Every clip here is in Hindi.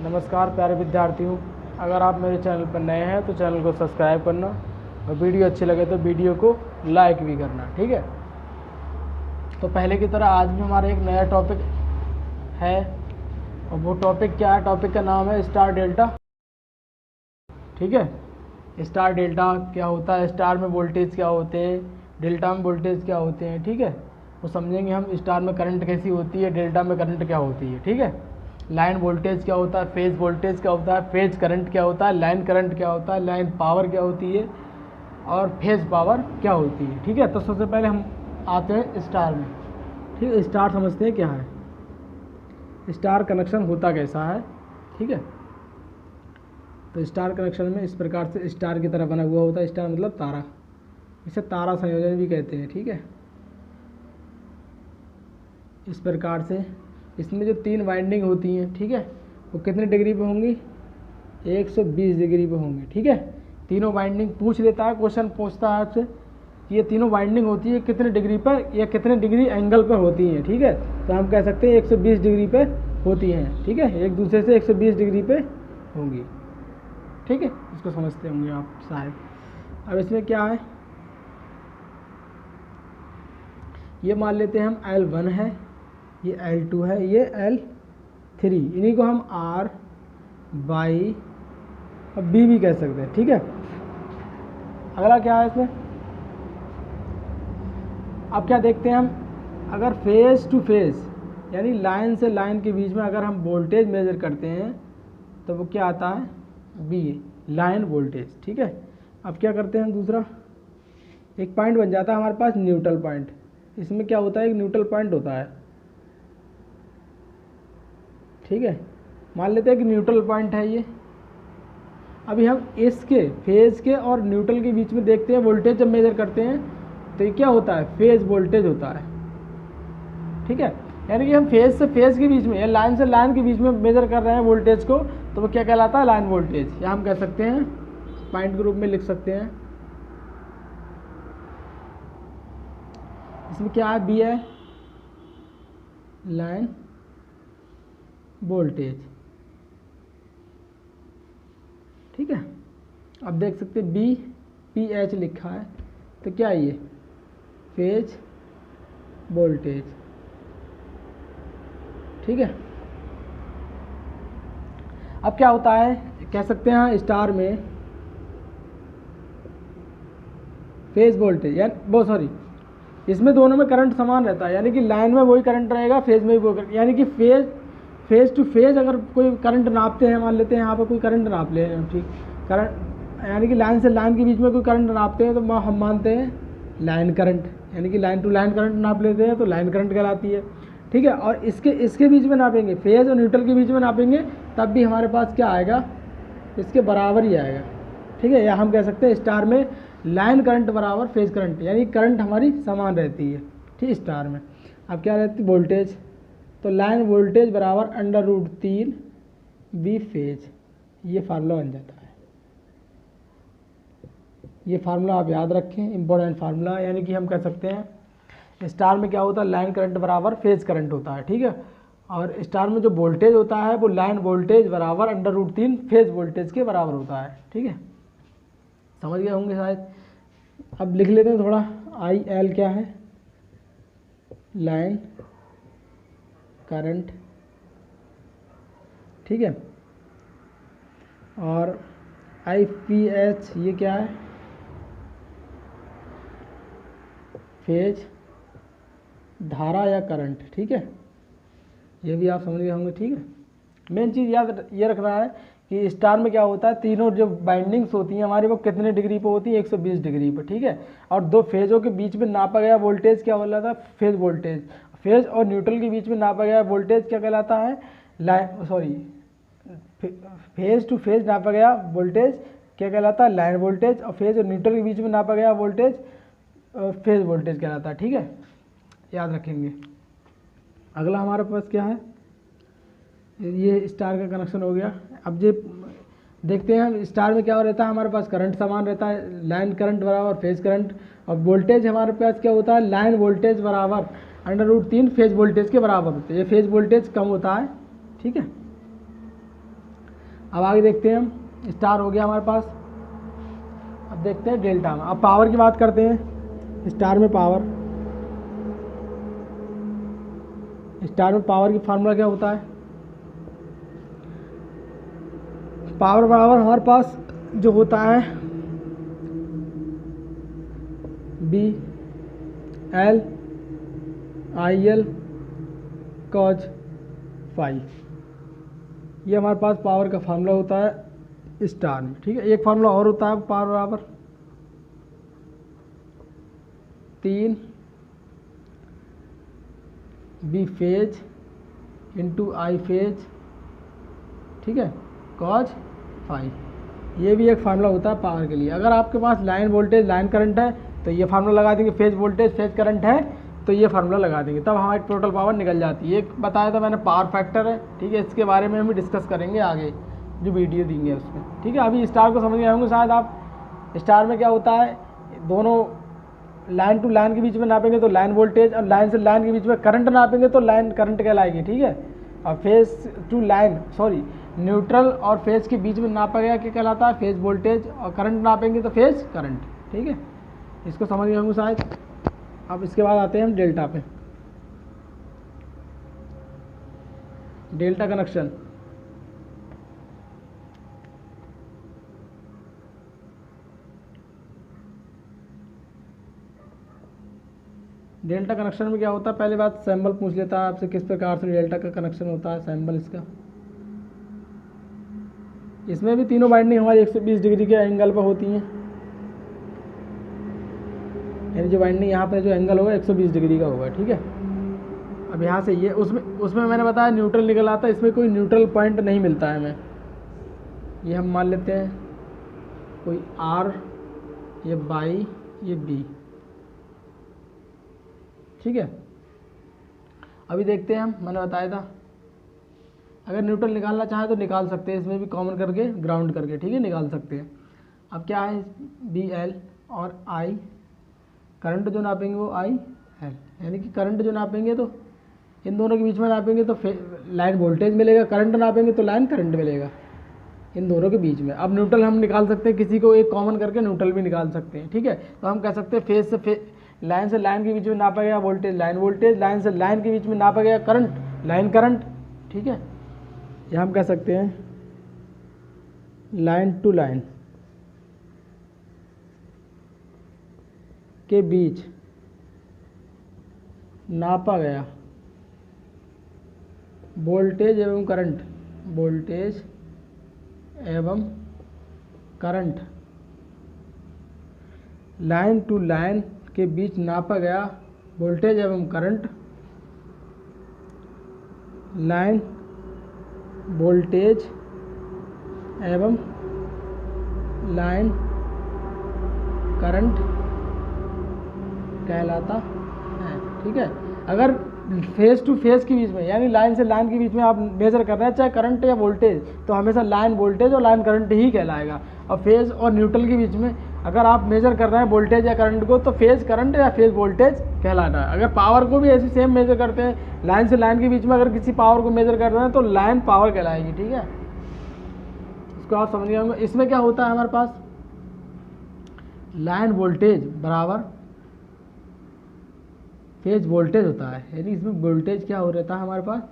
नमस्कार प्यारे विद्यार्थियों, अगर आप मेरे चैनल पर नए हैं तो चैनल को सब्सक्राइब करना और वीडियो अच्छी लगे तो वीडियो को लाइक भी करना। ठीक है, तो पहले की तरह आज भी हमारा एक नया टॉपिक है और वो टॉपिक क्या है? टॉपिक का नाम है स्टार डेल्टा। ठीक है, स्टार डेल्टा क्या होता है, स्टार में वोल्टेज क्या होते हैं, डेल्टा में वोल्टेज क्या होते हैं। ठीक है, वो समझेंगे हम। स्टार में करंट कैसी होती है, डेल्टा में करंट क्या होती है। ठीक है, लाइन वोल्टेज क्या होता है, फेज वोल्टेज क्या होता है, फेज करंट क्या होता है, लाइन करंट क्या होता है, लाइन पावर क्या होती है और फेज पावर क्या होती है। ठीक है, तो सबसे पहले हम आते हैं स्टार में। ठीक है, स्टार समझते हैं क्या है, स्टार कनेक्शन होता कैसा है। ठीक है, तो स्टार कनेक्शन में इस प्रकार से स्टार की तरह बना हुआ होता है। स्टार मतलब तारा, इसे तारा संयोजन भी कहते हैं। ठीक है, इस प्रकार से इसमें जो 3 वाइंडिंग होती हैं, ठीक है, वो कितने डिग्री पे होंगी? 120 डिग्री पे होंगी। ठीक है, तीनों वाइंडिंग पूछ लेता है, क्वेश्चन पूछता है आपसे कि ये तीनों वाइंडिंग होती है कितने डिग्री पर या कितने डिग्री एंगल पर होती हैं। ठीक है, तो हम कह सकते हैं 120 डिग्री पे होती हैं। ठीक है, एक दूसरे से 120 डिग्री पे होंगी। ठीक है, इसको समझते होंगे आप शायद। अब इसमें क्या है, ये मान लेते हैं हम L1 है, ये L2 है, ये L3, इन्हीं को हम R, Y और B भी कह सकते हैं। ठीक है, अगला क्या है इसमें, अब क्या देखते हैं हम, अगर फेज टू फेज यानी लाइन से लाइन के बीच में अगर हम वोल्टेज मेजर करते हैं तो वो क्या आता है? B, line voltage. ठीक है, अब क्या करते हैं हम, दूसरा एक पॉइंट बन जाता है हमारे पास न्यूट्रल पॉइंट। इसमें क्या होता है, एक न्यूट्रल पॉइंट होता है। ठीक है, मान लेते हैं कि न्यूट्रल पॉइंट है ये। अभी हम इसके फेज के और न्यूट्रल के बीच में देखते हैं वोल्टेज जब मेजर करते हैं तो ये क्या होता है? फेज वोल्टेज होता है। ठीक है, यानी कि हम फेज से फेज के बीच में या लाइन से लाइन के बीच में मेजर कर रहे हैं वोल्टेज को, तो वो क्या कहलाता है? Line voltage. या हम कह सकते हैं पॉइंट के रूप में लिख सकते हैं। इसमें क्या है? बी है लाइन वोल्टेज। ठीक है, अब देख सकते हैं बी पी एच लिखा है, तो क्या है ये? Phase voltage. ठीक है, अब क्या होता है, कह सकते हैं स्टार में फेज वोल्टेज इसमें दोनों में करंट समान रहता है, यानी कि लाइन में वही करंट रहेगा, फेज में भी वही करंट, यानी कि फेज टू फेज अगर कोई करंट नापते हैं, मान लेते हैं यहाँ पर कोई करंट नाप ले, ठीक, करंट यानी कि लाइन से लाइन के बीच में कोई करंट नापते हैं तो हम मानते हैं लाइन करंट, यानी कि लाइन टू लाइन करंट नाप लेते हैं तो लाइन करंट कहलाती है। ठीक है, और इसके बीच में नापेंगे, फेज और न्यूट्रल के बीच में नापेंगे, तब भी हमारे पास क्या आएगा? इसके बराबर ही आएगा। ठीक है, या हम कह सकते हैं स्टार में लाइन करंट बराबर फेज करंट, यानी करंट हमारी समान रहती है। ठीक, स्टार में अब क्या रहती है? वोल्टेज, तो लाइन वोल्टेज बराबर √3 बी फेज, ये फार्मूला बन जाता है। ये फार्मूला आप याद रखें, इंपॉर्टेंट फार्मूला। यानी कि हम कह सकते हैं स्टार में क्या होता है? लाइन करंट बराबर फेज करंट होता है। ठीक है, और स्टार में जो वोल्टेज होता है वो लाइन वोल्टेज बराबर √3 फेज वोल्टेज के बराबर होता है। ठीक है, समझ गए होंगे शायद। अब लिख लेते हैं थोड़ा, IL क्या है? Line current. ठीक है, और IPH ये क्या है? फेज धारा या करंट। ठीक है, ये भी आप समझ गए होंगे। ठीक है, मेन चीज़ याद ये रखना है कि स्टार में क्या होता है, तीनों जो बाइंडिंग्स होती हैं हमारी वो कितने डिग्री पे होती है? 120 डिग्री पे। ठीक है, और दो फेजों के बीच में नापा गया वोल्टेज क्या बोला था? Phase voltage. फेज और न्यूट्रल के बीच में नापा गया वोल्टेज क्या कहलाता है? फेज टू फेज नापा गया वोल्टेज क्या कहलाता है? Line voltage. और फेज और न्यूट्रल के बीच में नापा गया वोल्टेज फेज वोल्टेज कहलाता है। ठीक है, याद रखेंगे। अगला हमारे पास क्या है, ये स्टार का कनेक्शन हो गया। अब ये देखते हैं स्टार में क्या रहता है, हमारे पास करंट समान रहता है, लाइन करंट बराबर फेज करंट, और वोल्टेज हमारे पास क्या होता है? लाइन वोल्टेज बराबर √3 फेज वोल्टेज के बराबर होते हैं। ये फेज वोल्टेज कम होता है। ठीक है, अब आगे देखते हैं हम, स्टार हो गया हमारे पास। अब देखते हैं डेल्टा में। अब पावर की बात करते हैं। स्टार में पावर की फार्मूला क्या होता है? पावर बराबर हमारे पास जो होता है V L I L cos phi. ये हमारे पास पावर का फार्मूला होता है स्टार में। ठीक है, एक फार्मूला और होता है पावर बराबर 3 V phase into I phase, ठीक है, कॉज फाई। ये भी एक फार्मूला होता है पावर के लिए। अगर आपके पास लाइन वोल्टेज लाइन करंट है तो ये फार्मूला लगा देंगे, फेज वोल्टेज फेज करंट है तो ये फार्मूला लगा देंगे, तब हमारी टोटल पावर निकल जाती है। एक बताया था मैंने पावर फैक्टर है, ठीक है, इसके बारे में हम डिस्कस करेंगे आगे जो वीडियो देंगे उसमें। ठीक है, अभी स्टार को समझ गए होंगे शायद आप। स्टार में क्या होता है, दोनों लाइन टू लाइन के बीच में नापेंगे तो लाइन वोल्टेज, और लाइन से लाइन के बीच में करंट नापेंगे तो लाइन करंट कहलाएगी। ठीक है, और फेज टू लाइन न्यूट्रल और फेज के बीच में नापा गया क्या कहलाता है? Phase voltage. और करंट नापेंगे तो फेज करंट। ठीक है, इसको समझ गए होंगे शायद। अब इसके बाद आते हैं हम डेल्टा पे। डेल्टा कनेक्शन डेल्टा कनेक्शन में क्या होता है? पहले बात सैम्बल पूछ लेता है आपसे, किस प्रकार से डेल्टा का कनेक्शन होता है, सैम्बल इसका। इसमें भी तीनों वाइंडिंग हमारी 120 डिग्री के एंगल पर होती हैं, यानी जो वाइंडिंग यहाँ पे जो एंगल होगा 120 डिग्री का होगा। ठीक है, अब यहाँ से ये उसमें मैंने बताया न्यूट्रल निकल आता है, इसमें कोई न्यूट्रल पॉइंट नहीं मिलता है हमें। ये हम मान लेते हैं कोई आर, ये बाई, ये बी। ठीक है, अभी देखते हैं हम, मैंने बताया था अगर न्यूट्रल निकालना चाहें तो निकाल सकते हैं, इसमें भी कॉमन करके ग्राउंड करके, ठीक है, निकाल सकते हैं। अब क्या है, बी एल और आई, करंट जो नापेंगे वो आई एल, यानी कि करंट जो नापेंगे तो इन दोनों के बीच में नापेंगे तो लाइन वोल्टेज मिलेगा, करंट नापेंगे तो लाइन करंट मिलेगा इन दोनों के बीच में। अब न्यूट्रल हम निकाल सकते हैं, किसी को एक कॉमन करके न्यूट्रल भी निकाल सकते हैं। ठीक है, तो हम कह सकते हैं फेज से लाइन से लाइन के बीच में नापा गया वोल्टेज लाइन वोल्टेज, लाइन से लाइन के बीच में नापा गया करंट लाइन करंट। ठीक है, या हम कह सकते हैं लाइन टू लाइन के बीच नापा गया वोल्टेज एवं करंट, वोल्टेज एवं करंट, लाइन टू लाइन के बीच नापा गया वोल्टेज एवं करंट, लाइन वोल्टेज एवं लाइन करंट कहलाता है। ठीक है, अगर फेज टू फेज के बीच में यानी लाइन से लाइन के बीच में आप मेजर कर रहे हैं चाहे करंट या वोल्टेज, तो हमेशा लाइन वोल्टेज और लाइन करंट ही कहलाएगा। और फेज और न्यूट्रल के बीच में अगर आप मेजर कर रहे हैं वोल्टेज या करंट को तो फेज करंट या फेज वोल्टेज कहलाता है। अगर पावर को भी ऐसे सेम मेजर करते हैं, लाइन से लाइन के बीच में अगर किसी पावर को मेजर कर रहे हैं तो लाइन पावर कहलाएगी। ठीक है, इसको आप समझ गए होंगे। इसमें क्या होता है हमारे पास, लाइन वोल्टेज बराबर फेज वोल्टेज होता है, यानी इसमें वोल्टेज क्या हो रहता है हमारे पास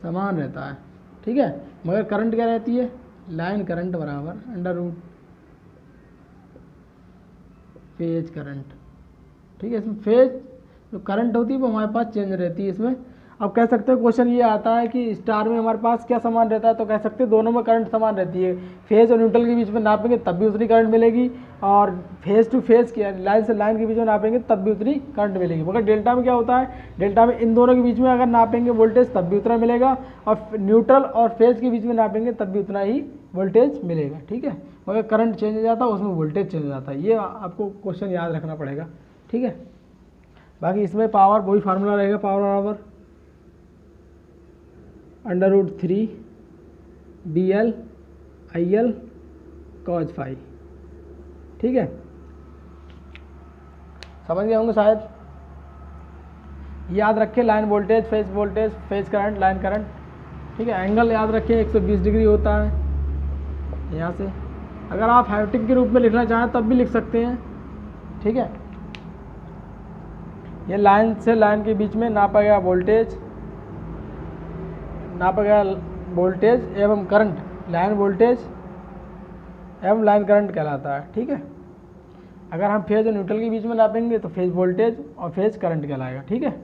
समान रहता है। ठीक है, मगर करंट क्या रहती है, लाइन करंट बराबर अंडर रूट फेज करंट। ठीक है, इसमें फेज जो करंट होती है वो हमारे पास चेंज रहती है इसमें। अब कह सकते हैं क्वेश्चन ये आता है कि स्टार में हमारे पास क्या समान रहता है, तो कह सकते हैं दोनों में करंट समान रहती है। फेज और न्यूट्रल के बीच में नापेंगे तब भी उतनी करंट मिलेगी, और फेज टू फेज की लाइन से लाइन के बीच में नापेंगे तब भी उतनी करंट मिलेगी। मगर डेल्टा में क्या होता है, डेल्टा में इन दोनों के बीच में अगर नापेंगे वोल्टेज तब भी उतना मिलेगा, और न्यूट्रल और फेज के बीच में नापेंगे तब भी उतना ही वोल्टेज मिलेगा। ठीक है, मगर करंट चेंज हो जाता है उसमें वोल्टेज चेंज हो जाता है। ये आपको क्वेश्चन याद रखना पड़ेगा। ठीक है, बाकी इसमें पावर वही फार्मूला रहेगा, पावर बराबर under root 3 V L I L cos phi. ठीक है, समझ गए होंगे शायद। याद रखें line voltage phase current line current. ठीक है, एंगल याद रखें 120 डिग्री होता है। यहाँ से। अगर आप हेटिक के रूप में लिखना चाहें तब भी लिख सकते हैं, ठीक है। ये लाइन से लाइन के बीच में नापा गया वोल्टेज एवं करंट लाइन वोल्टेज एवं लाइन करंट कहलाता है, ठीक है। अगर हम फेज और न्यूट्रल के बीच में नापेंगे तो फेज वोल्टेज और फेज करंट कहलाएगा, ठीक है।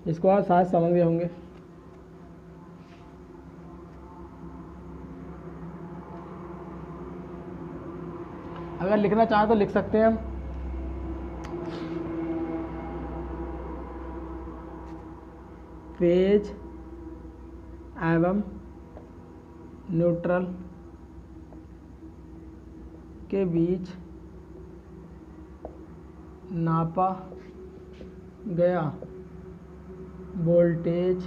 इसको आप शायद समझ गए होंगे। अगर लिखना चाहें तो लिख सकते हैं हम। फेज एवं न्यूट्रल के बीच नापा गया वोल्टेज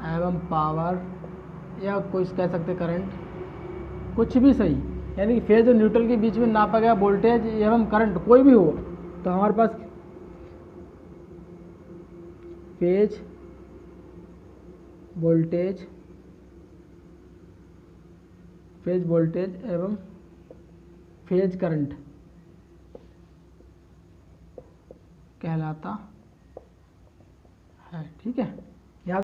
एवं पावर, या कुछ कह सकते करंट, कुछ भी सही, यानी कि फेज और न्यूट्रल के बीच में नापा गया वोल्टेज एवं करंट कोई भी हो तो हमारे पास फेज वोल्टेज एवं फेज करंट कहलाता है, ठीक है।